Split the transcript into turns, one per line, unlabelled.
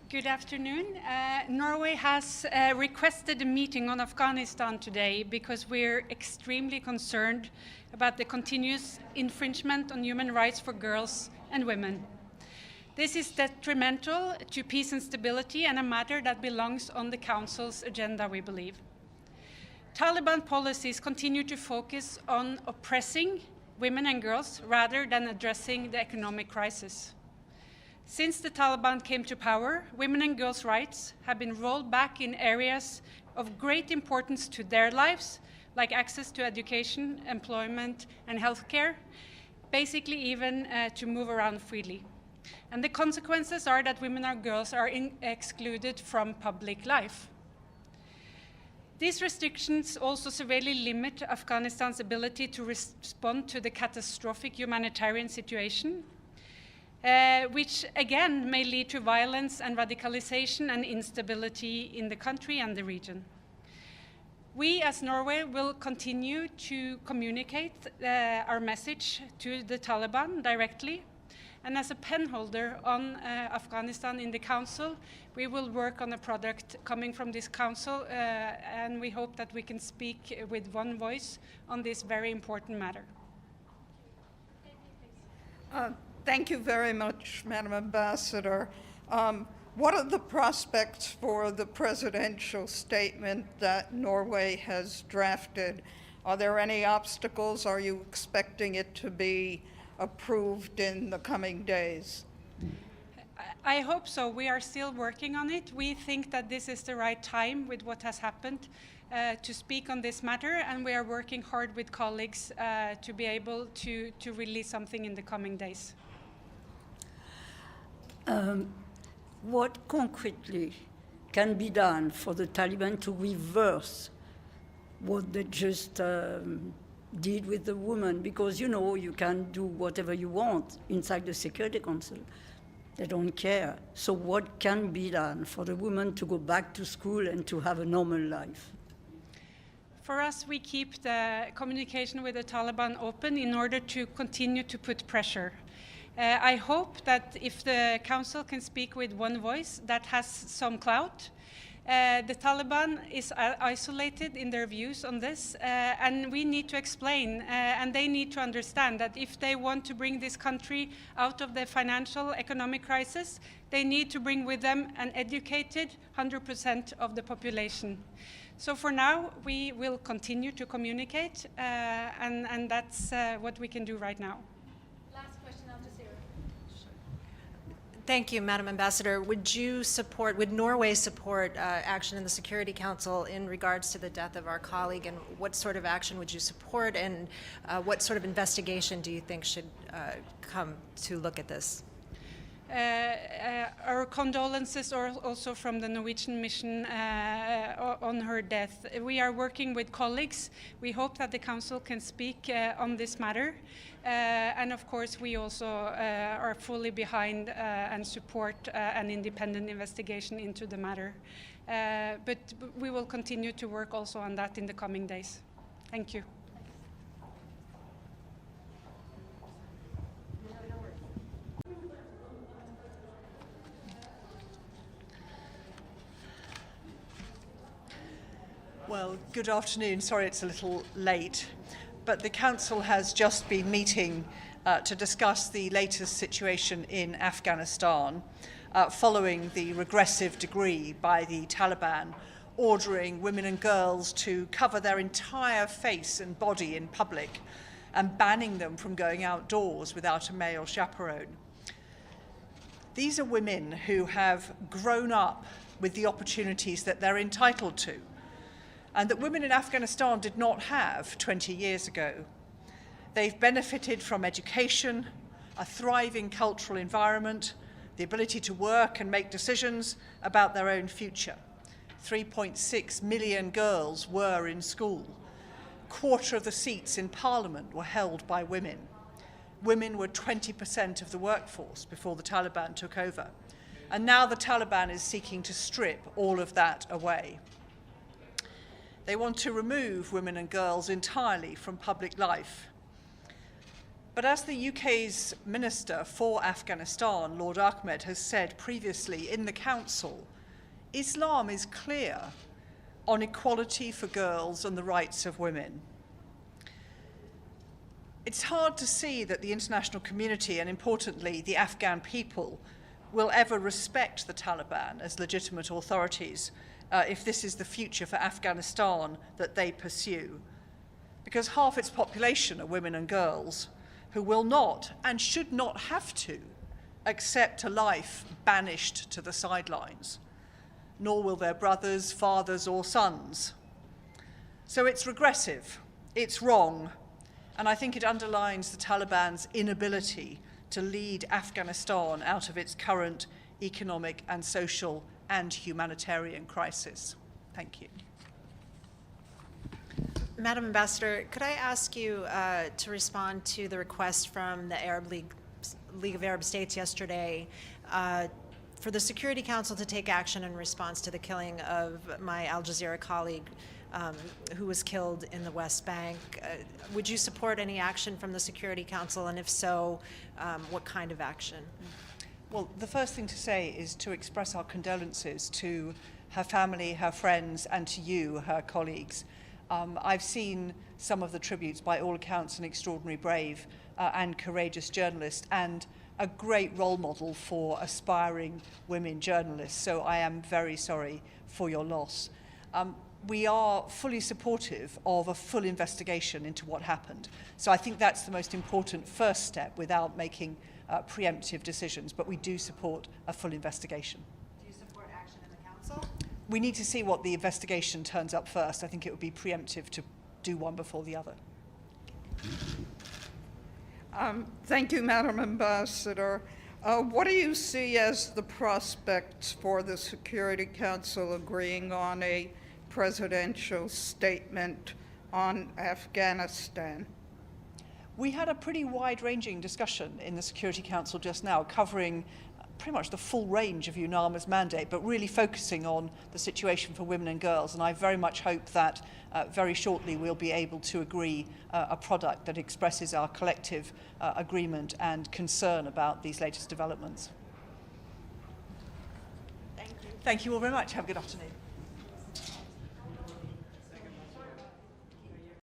Good afternoon. Norway has requested a meeting on Afghanistan today because we're extremely concerned about the continuous infringement on human rights for girls and women. This is detrimental to peace and stability and a matter that belongs on the Council's agenda, we believe. Taliban policies continue to focus on oppressing women and girls rather than addressing the economic crisis. Since the Taliban came to power, women and girls' rights have been rolled back in areas of great importance to their lives, like access to education, employment, and healthcare, basically even to move around freely. And the consequences are that women and girls are excluded from public life. These restrictions also severely limit Afghanistan's ability to respond to the catastrophic humanitarian situation, which again may lead to violence and radicalization and instability in the country and the region. We as Norway will continue to communicate our message to the Taliban directly, and as a penholder on Afghanistan in the Council, we will work on a product coming from this Council, and we hope that we can speak with one voice on this very important matter.
Thank you very much, Madam Ambassador. What are the prospects for the presidential statement that Norway has drafted? Are there any obstacles? Are you expecting it to be approved in the coming days?
I hope so. We are still working on it. We think that this is the right time with what has happened to speak on this matter, and we are working hard with colleagues to be able to release something in the coming days.
What concretely can be done for the Taliban to reverse what they just did with the women? Because, you know, you can do whatever you want inside the Security Council. They don't care. So what can be done for the women to go back to school and to have a normal life?
For us, we keep the communication with the Taliban open in order to continue to put pressure. I hope that if the Council can speak with one voice, that has some clout. The Taliban is isolated in their views on this, and we need to explain, and they need to understand that if they want to bring this country out of the financial economic crisis, they need to bring with them an educated 100% of the population. So for now, we will continue to communicate, and that's what we can do right now.
Thank you, Madam Ambassador. Would Norway support action in the Security Council in regards to the death of our colleague, and what sort of action would you support, and what sort of investigation do you think should come to look at this?
Our condolences are also from the Norwegian mission on her death. We are working with colleagues. We hope that the Council can speak on this matter. And of course, we also are fully behind and support an independent investigation into the matter. But we will continue to work also on that in the coming days. Thank you.
Well, good afternoon. Sorry it's a little late, but the Council has just been meeting to discuss the latest situation in Afghanistan following the regressive decree by the Taliban ordering women and girls to cover their entire face and body in public and banning them from going outdoors without a male chaperone. These are women who have grown up with the opportunities that they're entitled to, and that women in Afghanistan did not have 20 years ago. They've benefited from education, a thriving cultural environment, the ability to work and make decisions about their own future. 3.6 million girls were in school. A quarter of the seats in Parliament were held by women. Women were 20% of the workforce before the Taliban took over. And now the Taliban is seeking to strip all of that away. They want to remove women and girls entirely from public life. But as the UK's Minister for Afghanistan, Lord Ahmed, has said previously in the Council, Islam is clear on equality for girls and the rights of women. It's hard to see that the international community, and importantly the Afghan people, will ever respect the Taliban as legitimate authorities if this is the future for Afghanistan that they pursue. Because half its population are women and girls who will not and should not have to accept a life banished to the sidelines, nor will their brothers, fathers or sons. So it's regressive, it's wrong, and I think it underlines the Taliban's inability to lead Afghanistan out of its current economic and social and humanitarian crisis. Thank you.
Madam Ambassador, could I ask you to respond to the request from the League of Arab States yesterday for the Security Council to take action in response to the killing of my Al Jazeera colleague who was killed in the West Bank? Would you support any action from the Security Council, and if so, what kind of action?
Well, the first thing to say is to express our condolences to her family, her friends, and to you, her colleagues. I've seen some of the tributes, by all accounts, an extraordinary, brave and courageous journalist, and a great role model for aspiring women journalists. So I am very sorry for your loss. We are fully supportive of a full investigation into what happened. So I think that's the most important first step without making preemptive decisions, but we do support a full investigation.
Do you support action in the Council?
We need to see what the investigation turns up first. I think it would be preemptive to do one before the other.
Thank you, Madam Ambassador. What do you see as the prospects for the Security Council agreeing on a presidential statement on Afghanistan?
We had a pretty wide-ranging discussion in the Security Council just now, covering pretty much the full range of UNAMA's mandate, but really focusing on the situation for women and girls. And I very much hope that very shortly we'll be able to agree a product that expresses our collective agreement and concern about these latest developments.
Thank you.
Thank you all very much. Have a good afternoon.